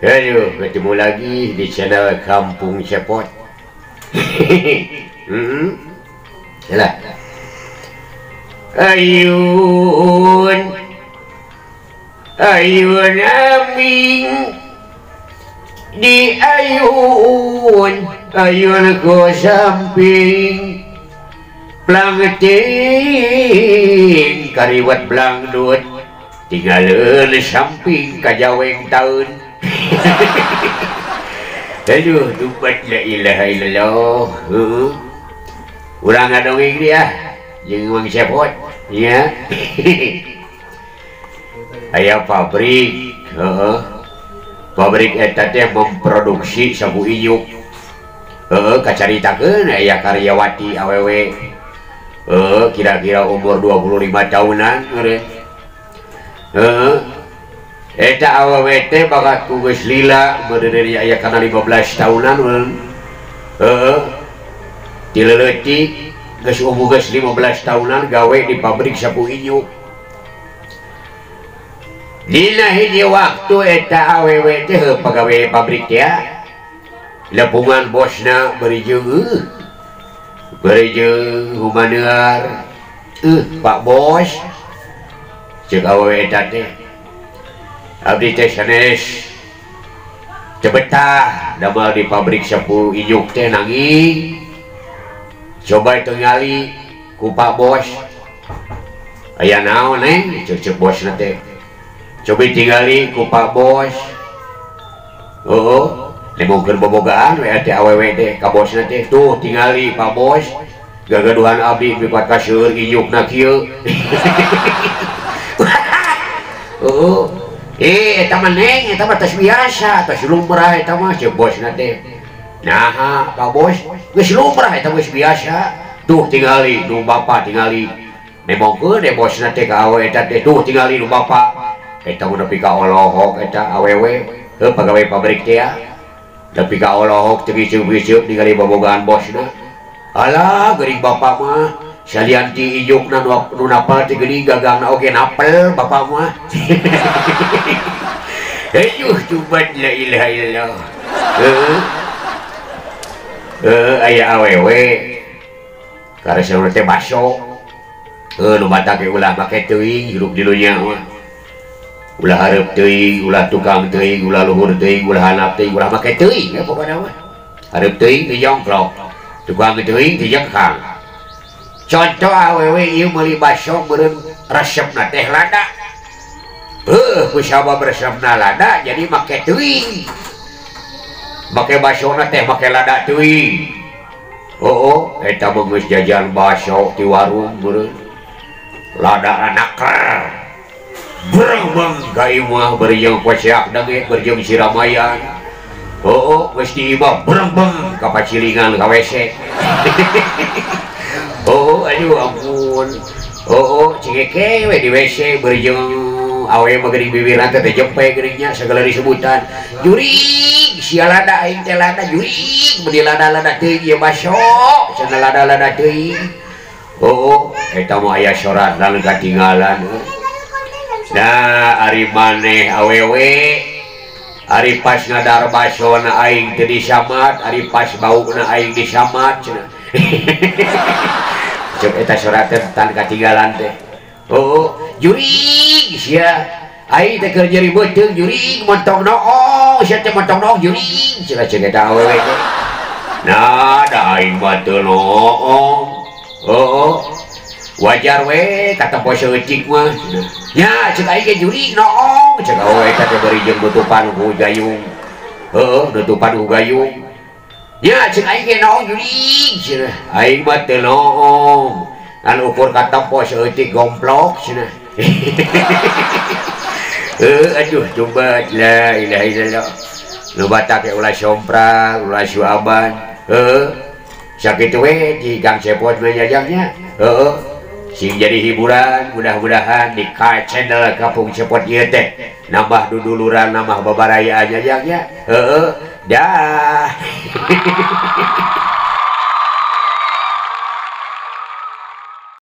Aduh, ketemu lagi di channel Kampung Cepot. Yalah. Ayun aming di ayun ko samping plangeting kariwat blangdut tinggalin samping kajaweng tahun. Aduh, tubat la ilaha illallah. Urang ngadongeng dia jeung Mang Cepot ya. Aya pabrik, pabrik eta teh memproduksi sabu ijuk. Kacaritakeun aya karyawati awewe kira-kira umur 25 tahunan meureun. Eta awewe teh bakat ku geus lila meureun aya kana 15 tahunan meureun. Dileutik geus umur geus 15 tahunan gawe di pabrik sapu ijuk. Dina hiji waktu eta awewe teh pagawe pabrik teh lepungan bosna berijeuh humanear. Pak Bos ceuk awewe eta teh abdi teh sanes teu betah damel di pabrik sapu ijuk teh nanging coba itu ngali ku Pak Bos aya naon ceuk bosna teh coba tinggali ku Pak Bos. Nemongkeun bobogaan we teh awewe teh ka bosna teh tuh tinggali Pak Bos gagaduhan abdi bipat ka seueur ijukna kieu. Eta mah neng eta mah tos biasa tos lumrah eta mah ceuk bosna teh. Nah Pak Bos geus lumrah eta geus biasa tuh tinggali nu bapa tinggali nemongkeun deh bosna teh ka awewe eta teh tuh tinggali nu bapa. Eta mah nepi ka olohok eta awewe pagawe pabrik teh nepi ka olohok teu biceup-biceup ningali bobogaan bosna. Alah geuning bapa mah salian ti ijukna nu napal ti geuning gagangna oge napel bapa mah. Aduh tubat la ilaha illallah. Aya awewe karesna teh baso nu batak ulah make teuing hirup di dunya mah. Ulah hareup teuing, ulah tukang teuing, ulah luhur teuing, ulah hanap teuing, ulah make teuing ya pokona mah. Hareup teuing di jongklok, tukang teuing di jengkang. Contoh awewe ieu meuli baso meureun resepna teh lada. Kusabab resepna lada jadi make teuing. Make basona teh make lada teuing. Eta mah geus jajan baso ti warung meureun. Lada naker. Berang gai mah berjeng pociak dage berjeng siramayan. Geus diimah berang ka pacilingan ka WC. Aduh ampun. Cingeke we di WC berjeng awewe mah geuning bibirna teh jempe geuningnya segala disebutan. Jurig sia lada aing teh lada jurig mun lada-lada teuing ieu baso cenah lada-lada teuing. Eta mah aya sorat dan katinggalan. Nah, ari maneh awewe ari pas ngadar basona aing teu disamat, ari pas bauna aing disamat cenah. Cek eta sorat teh tan katinggalan teh. Jurig sia aing teh keur jeri beuteung jurig montong noong sia teh montong noong jurig cenah cek eta awewe teh. Nah, da aing mah teu noong. Wajar we kata poe seucik mah nya ceuk aing ge jurig noong ceuk awewe eta teh bari jeung nutupan ku gayung. Nutupan ku gayung nya ceuk aing ge noong jurig cenah aing mah teu noong ngan ukur kata poe seucik gomplok cenah. Aduh coba la ilaha illallah nu batak ulah sompral ulah suaban. Sakitu we di Gang Cepot menjajangnya. Sing jadi hiburan mudah-mudahan di channel Kampung Cepot ieu teh nambah duduluran nambah babarayaan jajangnya. Dah.